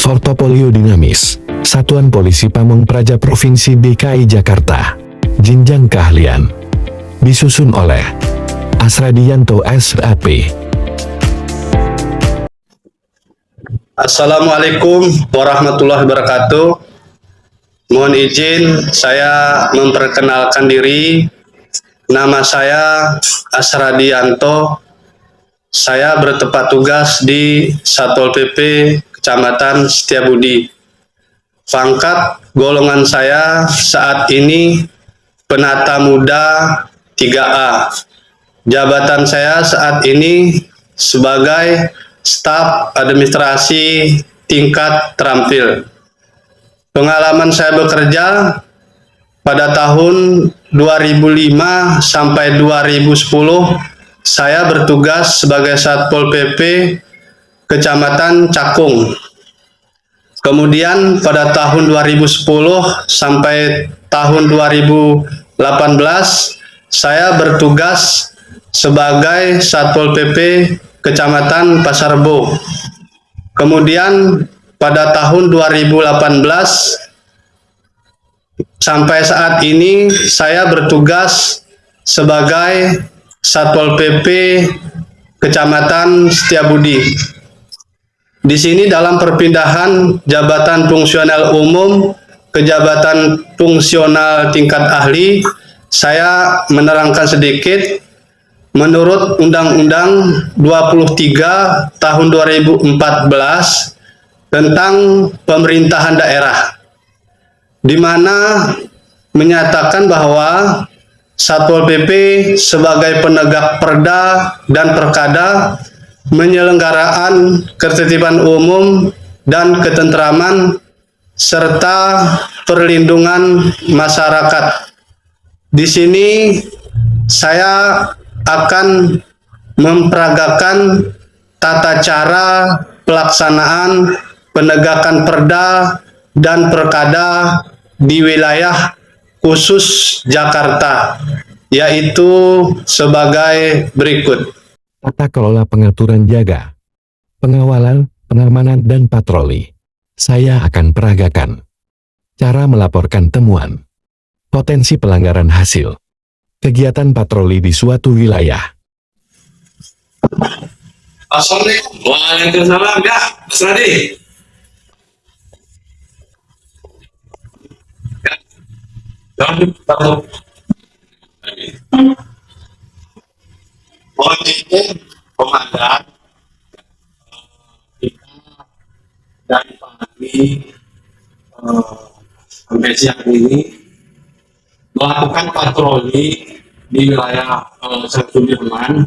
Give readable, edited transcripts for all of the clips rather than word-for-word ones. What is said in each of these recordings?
Portofolio dinamis, Satuan Polisi Pamong Praja Provinsi DKI Jakarta. Jenjang keahlian. Disusun oleh Asradianto SAP. Assalamualaikum warahmatullahi wabarakatuh. Mohon izin saya memperkenalkan diri. Nama saya Asradianto. Saya bertempat tugas di Satpol PP Kecamatan Setiabudi. Pangkat golongan saya saat ini penata muda 3A. Jabatan saya saat ini sebagai staf administrasi tingkat terampil. Pengalaman saya bekerja pada tahun 2005 sampai 2010 saya bertugas sebagai Satpol PP Kecamatan Cakung. Kemudian pada tahun 2010 sampai tahun 2018 saya bertugas sebagai Satpol PP Kecamatan Pasar Rebo. Kemudian pada tahun 2018 sampai saat ini saya bertugas sebagai Satpol PP Kecamatan Setiabudi. Di sini dalam perpindahan jabatan fungsional umum ke jabatan fungsional tingkat ahli, saya menerangkan sedikit menurut Undang-Undang 23 tahun 2014 tentang pemerintahan daerah, di mana menyatakan bahwa Satpol PP sebagai penegak perda dan perkada penyelenggaraan ketertiban umum dan ketentraman serta perlindungan masyarakat. Di sini saya akan memperagakan tata cara pelaksanaan penegakan perda dan perkada di wilayah khusus Jakarta, yaitu sebagai berikut. Tata kelola pengaturan jaga, pengawalan, pengamanan, dan patroli. Saya akan peragakan cara melaporkan temuan, potensi pelanggaran hasil, kegiatan patroli di suatu wilayah. Assalamualaikum. Waalaikumsalam. Ya, Mas Radi. Ya. Tahu. Mohon izin komandan, kita dari pagi sampai siang ini melakukan patroli di wilayah Sudirman.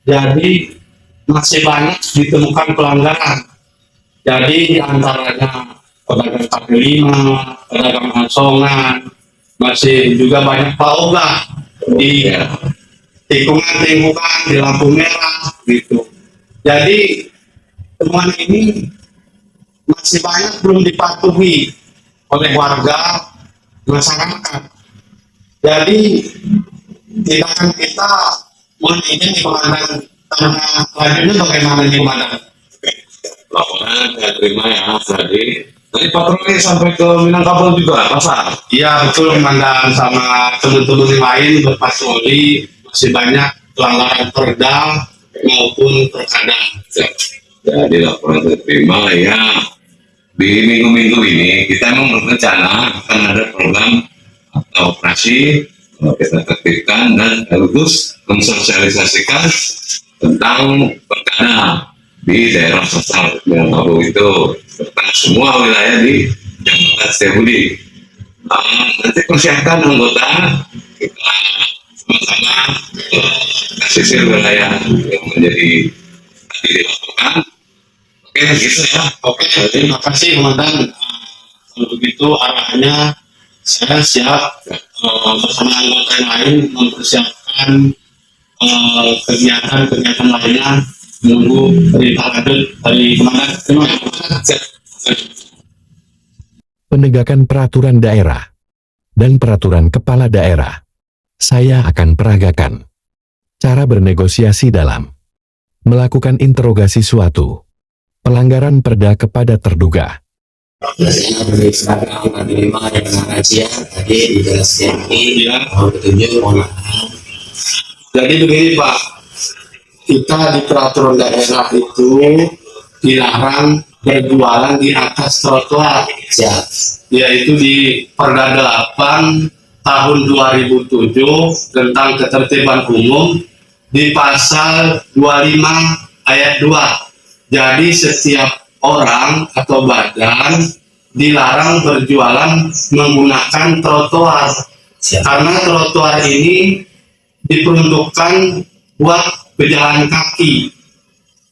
Jadi masih banyak ditemukan pelanggaran. Jadi diantaranya pedagang kaki lima, pedagang asongan, masih juga banyak paugah di tikungan-tikungan di lampu merah gitu. Jadi temuan ini masih banyak belum dipatuhi oleh warga masyarakat. Jadi tindakan kita mohon izin di komandan, karena selanjutnya bagaimana di komandan? Laporan saya terima ya tadi. Tadi patroli sampai ke Minangkabau juga pasar. Iya betul komandan, sama teman-teman yang lain berpatroli. Masih banyak pelanggaran perda maupun perkada. Jadi laporan terima ya. Di minggu-minggu ini kita memang berencana akan ada program atau operasi kita tertibkan dan sekaligus mensosialisasikan tentang perkada di daerah pasar Minangkabau itu tentang semua wilayah di Jakarta Setiabudi. Nanti persiapkan anggota kita sama-sama kasih wilayah yang menjadi tadi dilakukan. Oke, gitu ya. Oke, terima kasih komandan. Kalau begitu arahnya saya siap bersama anggota yang lain mempersiapkan kegiatan-kegiatan lainnya menunggu perintah lanjut dari komandan. Terima kasih. Penegakan peraturan daerah dan peraturan kepala daerah. Saya akan peragakan cara bernegosiasi dalam melakukan interogasi suatu pelanggaran perda kepada terduga. Biasanya beri seragam kaki 5 yang pernah kajian tadi dijelaskan ini Ya. mohon petunjuk, mohon maaf. Jadi begini Pak, kita di peraturan daerah itu dilarang berjualan di atas trotoar, Siap. yaitu di Perda 8 tahun 2007 tentang ketertiban umum di pasal 25 ayat 2. Jadi setiap orang atau badan dilarang berjualan menggunakan trotoar. Siap. Karena trotoar ini diperuntukkan buat pejalan kaki.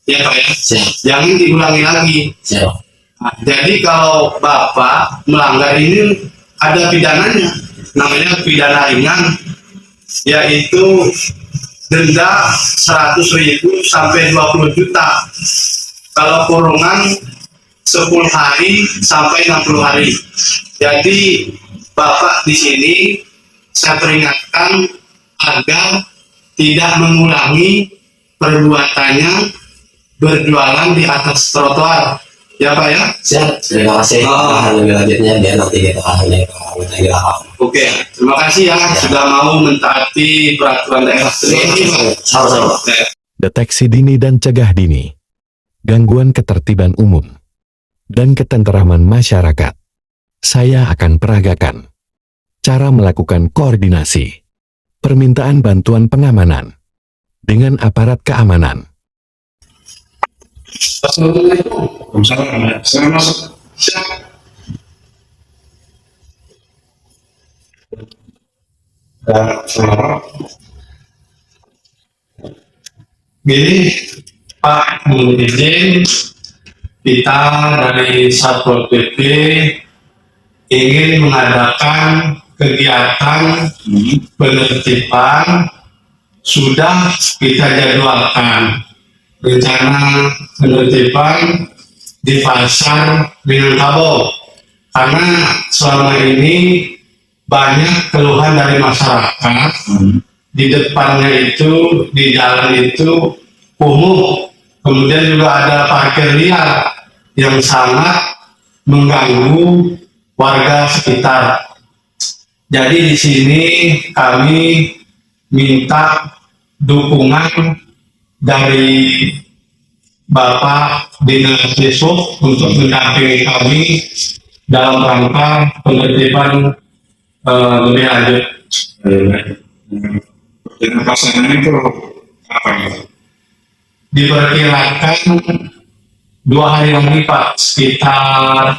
Ya Pak ya? Siap. Jangan diulangi lagi. Siap. Nah, jadi kalau Bapak melanggar ini ada pidananya, namanya pidana ringan, yaitu denda 100.000 sampai 20 juta. Kalau kurungan 10 hari sampai 60 hari. Jadi Bapak di sini saya peringatkan agar tidak mengulangi perbuatannya berjualan di atas trotoar. Ya Pak ya? Siap. Terima kasih. Lebih lanjutnya biar nanti kita hanya ke lapor. Oke, terima kasih ya sudah mau mentaati peraturan daerah. Terima kasih Pak. Sama-sama. Deteksi dini dan cegah dini, gangguan ketertiban umum, dan ketenteraman masyarakat. Saya akan peragakan cara melakukan koordinasi, permintaan bantuan pengamanan dengan aparat keamanan. Assalamualaikum. Saya masuk. Siap. Gini, Pak, mohon izin kita dari Satpol PP ingin mengadakan kegiatan penertiban. Sudah kita jadwalkan rencana penertiban di pasar Minangkabau, karena selama ini banyak keluhan dari masyarakat. Di depannya itu, di jalan itu kumuh, kemudian juga ada parkir liar yang sangat mengganggu warga sekitar. Jadi di sini kami minta dukungan dari Bapak Dinas Dishub untuk mendampingi kami dalam rangka penertiban lebih lanjut. Dengan pasangan itu apa ya? Diperkirakan 2 hari lagi Pak, sekitar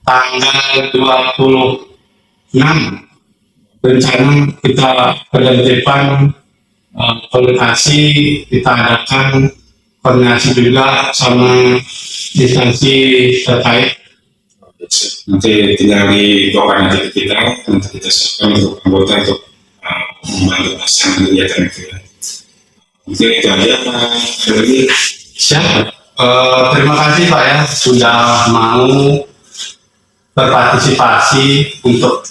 tanggal 26 rencana kita penertiban koordinasi, kita adakan koordinasi juga sama instansi terkait. Nanti tinggal dibawa nanti ke kita, nanti kita siapkan untuk anggota untuk membantu pasangan kegiatan itu. Mungkin itu aja. Ada lagi? Siap. Terima kasih Pak ya sudah mau berpartisipasi untuk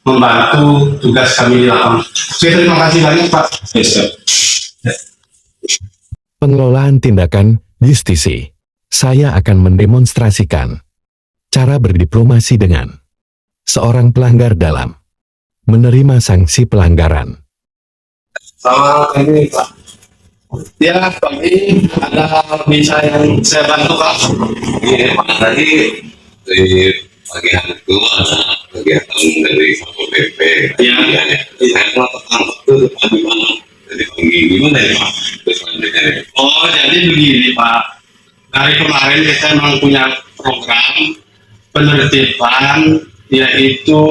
membantu tugas kami di lapangan. Oke, terima kasih banyak Pak. Yes, sir. Pengelolaan tindakan justisi. Saya akan mendemonstrasikan cara berdiplomasi dengan seorang pelanggar dalam menerima sanksi pelanggaran. Selamat pagi Pak. Ya, pagi ada bisa yang saya bantu Pak. Ini Pak tadi di pagi hari itu ada kegiatan dari Satpol PP. Iya. Saya telah tertangkap tuh tadi malam. Jadi pagi gimana ya Pak? Terus selanjutnya ya. Oh, jadi begini Pak. Dari kemarin kita memang punya program penertiban, yaitu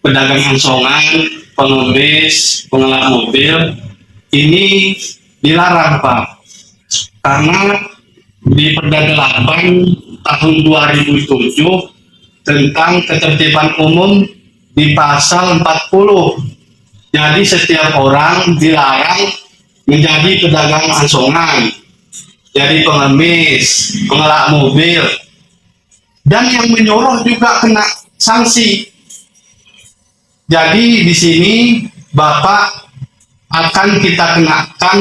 pedagang asongan, pengemis, pengelak mobil. Ini dilarang Pak, karena di Perda 8 tahun 2007 tentang ketertiban umum di pasal 40. Jadi setiap orang dilarang menjadi pedagang asongan, jadi pengemis, pengelak mobil, dan yang menyuruh juga kena sanksi. Jadi di sini Bapak akan kita kenakan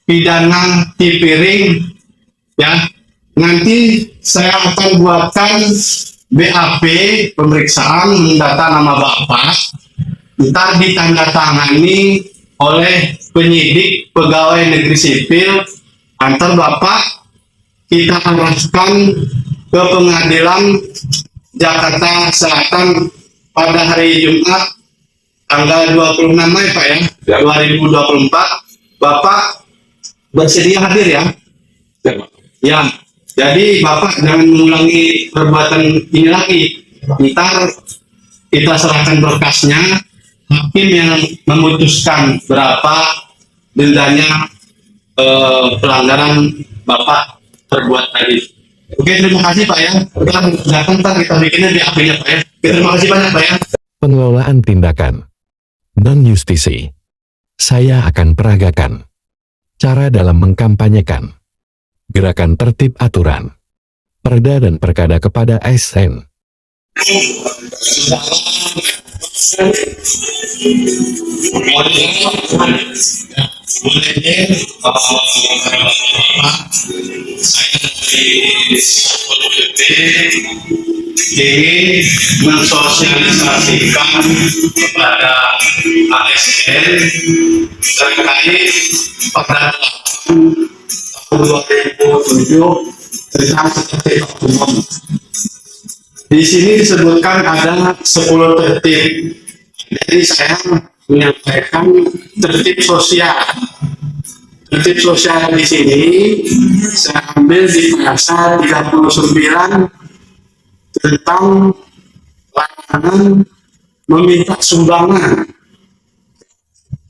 pidana tipiring ya nanti saya akan buatkan BAP pemeriksaan mendata nama Bapak, ntar ditandatangani oleh penyidik pegawai negeri sipil, antar Bapak kita arahkan ke pengadilan Jakarta Selatan pada hari Jumat tanggal 26 Mei Pak ya, 2024. Bapak bersedia hadir ya? Ya, jadi Bapak jangan mengulangi perbuatan ini lagi. Ntar kita serahkan berkasnya, hakim yang memutuskan berapa dendanya pelanggaran Bapak terbuat tadi. Oke, terima kasih Pak ya. Ntar kita bikinnya di HP-nya Pak ya. Oke, terima kasih banyak Pak ya. Pengelolaan tindakan non-justisi. Saya akan peragakan cara dalam mengkampanyekan gerakan tertib aturan, perda dan perkada kepada ASN. Boleh deh, saya dari Satpol PP ingin mensosialisasikan kepada ASN terkait pada tahun 2007 tentang tertib umum. Di sini disebutkan ada 10 tertib. Jadi saya menyampaikan tertib sosial. Tertib sosial di sini saya ambil di pasal 39 tentang larangan meminta sumbangan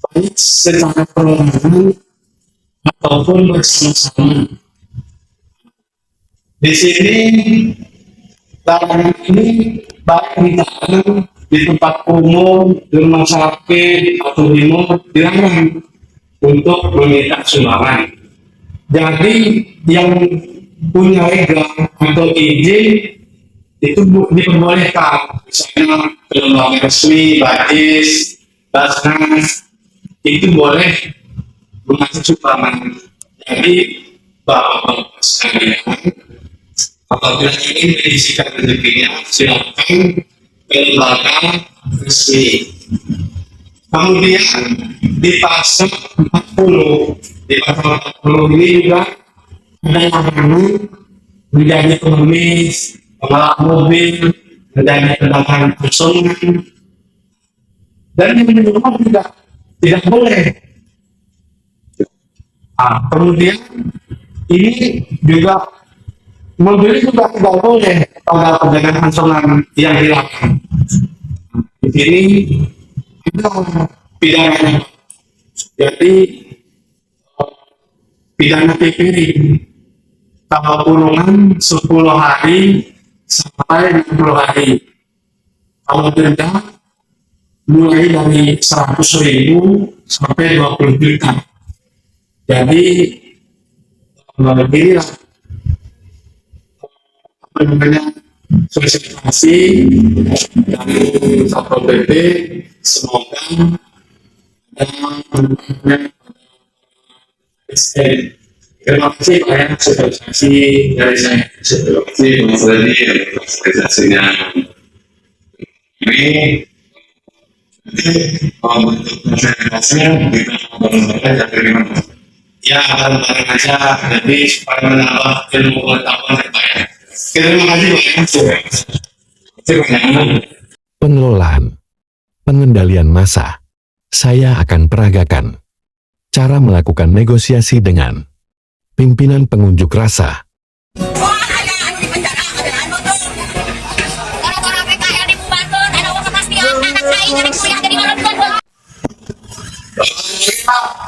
baik secara perorangan ataupun bersama-sama. Di sini larangan ini baik dilarang di tempat umum, di rumah sakit atau di mall, dilarang untuk meminta sumbangan. Jadi yang punya legal atau izin itu diperbolehkan, misalnya ke lembaga resmi, BAJIS, Basnas, itu boleh mengasih sumbangan. Jadi Bapak-Bapak sekalian, apabila ingin mengisikan rezekinya, silakan ke lembaga resmi. Kemudian di pasal 40, di pasal 40 ini juga ada larangan menjadi pengemis, pembalap mobil, menjadi pedagang personal, dan yang minum juga tidak boleh. Kemudian ini juga mobil juga tidak boleh pada pedagang personal yang dilarang. Di sini ada pidana, jadi pidana PPD kalau kurungan 10 hari sampai 60 hari. Kalau denda mulai dari 100.000 sampai 20 juta. Jadi inilah apa namanya sosialisasi dari Satpol PP. Semoga ada terima kasih Pak ya, sosialisasi dari saya. Terima kasih Mas Redi atas sosialisasinya. Ini bentuk sosialisasinya kita bareng-bareng dari mana? Ya, bareng-bareng aja, jadi supaya menambah ilmu pengetahuan ya Pak ya. Terima kasih Pak ya. Terima kasih. Pengelolaan pengendalian massa. Saya akan peragakan cara melakukan negosiasi dengan pimpinan pengunjuk rasa. Wah, ada anu di penjara, ada anu tuh. Gara-gara PKL dibubarkan, ada uang kepastian, anak saya jadi kuliah jadi malam tuh.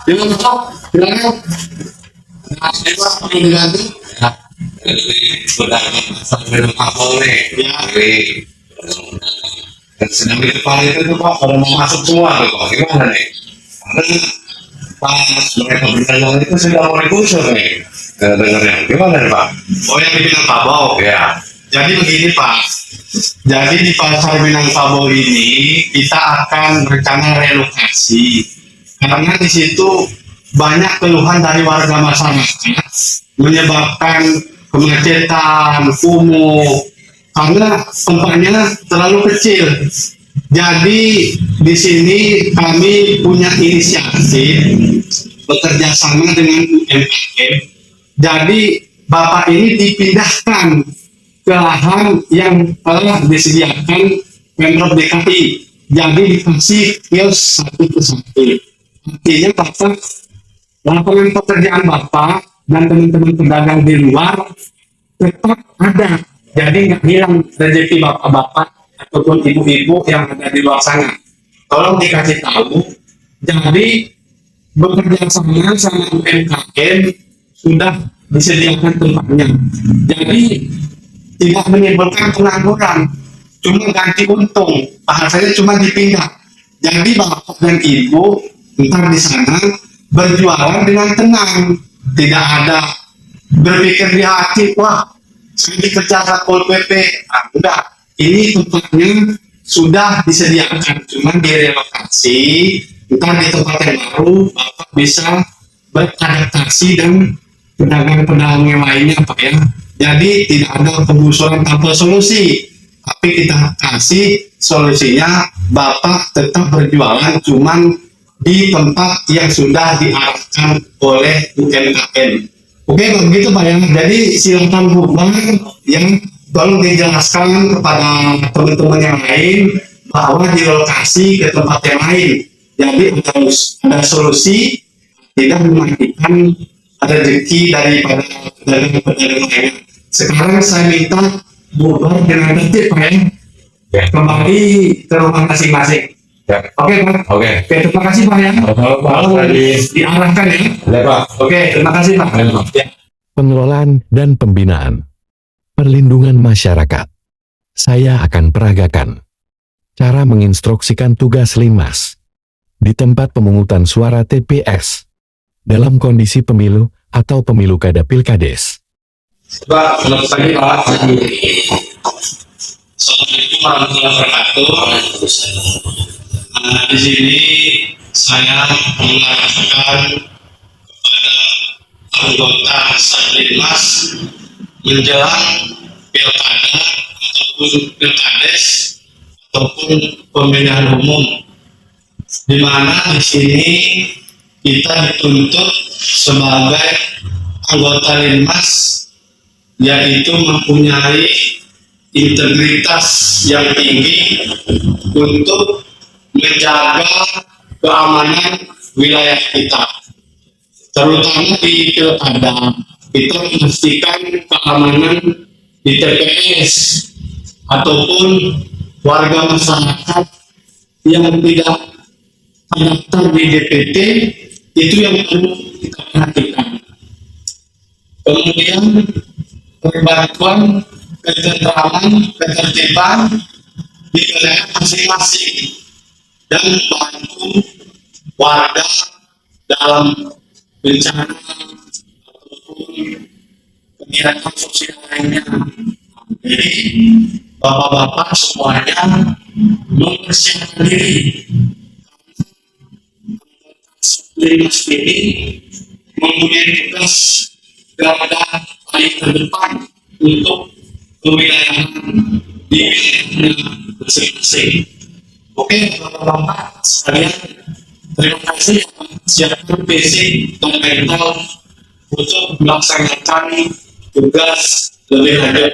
Jangan sok, jangan. Nah, saya perlu diganti. Ya, jadi pedagang pasar minum alkohol nih. Ya. Jadi dan sedang di depan itu tuh Pak, pada mau masuk semua tuh Pak, gimana nih? Karena pas mereka berdagang itu sudah mulai kusut nih, dengarnya. Gimana nih Pak? Oh, yang dibilang Pak Bow. Ya, Jadi begini Pak, jadi di pasar Minangkabau ini kita akan rencana relokasi karena di situ banyak keluhan dari warga masyarakat menyebabkan kemacetan, kumuh, karena tempatnya terlalu kecil. Jadi di sini kami punya inisiatif bekerja sama dengan UMKM. Jadi Bapak ini dipindahkan ke lahan yang telah disediakan Pemprov DKI. Jadi dikasih kios satu persatu. Artinya Bapak, lapangan pekerjaan Bapak dan teman-teman pedagang di luar tetap ada. Jadi nggak hilang rezeki bapak-bapak ataupun ibu-ibu yang ada di luar sana. Tolong dikasih tahu. Jadi bekerja sama UMKM sudah disediakan tempatnya. Jadi tidak menimbulkan pengangguran, cuma ganti untung. Bahasanya cuma dipindah. Jadi bapak dan ibu ntar di sana berjualan dengan tenang, tidak ada berpikir di hati, wah saya dikerja Satpol PP. Enggak, ini tempatnya sudah disediakan, cuma direlokasi. Ntar di tempat yang baru bapak bisa beradaptasi dan pedagang-pedagang yang lainnya Pak ya. Jadi tidak ada penggusuran tanpa solusi, tapi kita kasih solusinya. Bapak tetap berjualan cuman di tempat yang sudah diarahkan oleh UMKM. Oke, begitu Pak ya. Jadi silakan Bubar yang tolong dijelaskan kepada teman-teman yang lain bahwa direlokasi ke tempat yang lain. Jadi ada solusi, tidak mematikan rezeki daripada pedagang-pedagang lainnya. Sekarang saya minta Bubar dengan tertib Pak ya. Kembali ke rumah masing-masing. Oke Pak. Oke, terima kasih Pak ya. Kalau diarahkan ya. Pak. Oke, terima kasih Pak. Ya. Pengelolaan dan pembinaan. Perlindungan masyarakat. Saya akan peragakan cara menginstruksikan tugas Linmas di tempat pemungutan suara TPS dalam kondisi pemilu atau pemilu kada pilkades. Pak, selamat pagi Pak. Assalamualaikum warahmatullahi wabarakatuh. Di sini saya mengarahkan kepada anggota Satlinmas menjelang pilkada ataupun pilkades ataupun pemilihan umum, di mana di sini kita dituntut sebagai anggota Linmas yaitu mempunyai integritas yang tinggi untuk menjaga keamanan wilayah kita, terutama di pilkada. Kita memastikan keamanan di TPS ataupun warga masyarakat yang tidak terdaftar di DPT, itu yang perlu kita perhatikan. Kemudian perbantuan ketentraman, ketertiban di wilayah masing-masing dan membantu warga dalam bencana ataupun kegiatan sosial lainnya. Jadi bapak-bapak semuanya mempersiapkan diri. Linmas ini mempunyai tugas garda paling terdepan untuk kewilayahan di wilayahnya masing-masing. Oke, bapak-bapak sekalian, terima kasih siapkan fisik dan mental untuk melaksanakan tugas lebih lanjut.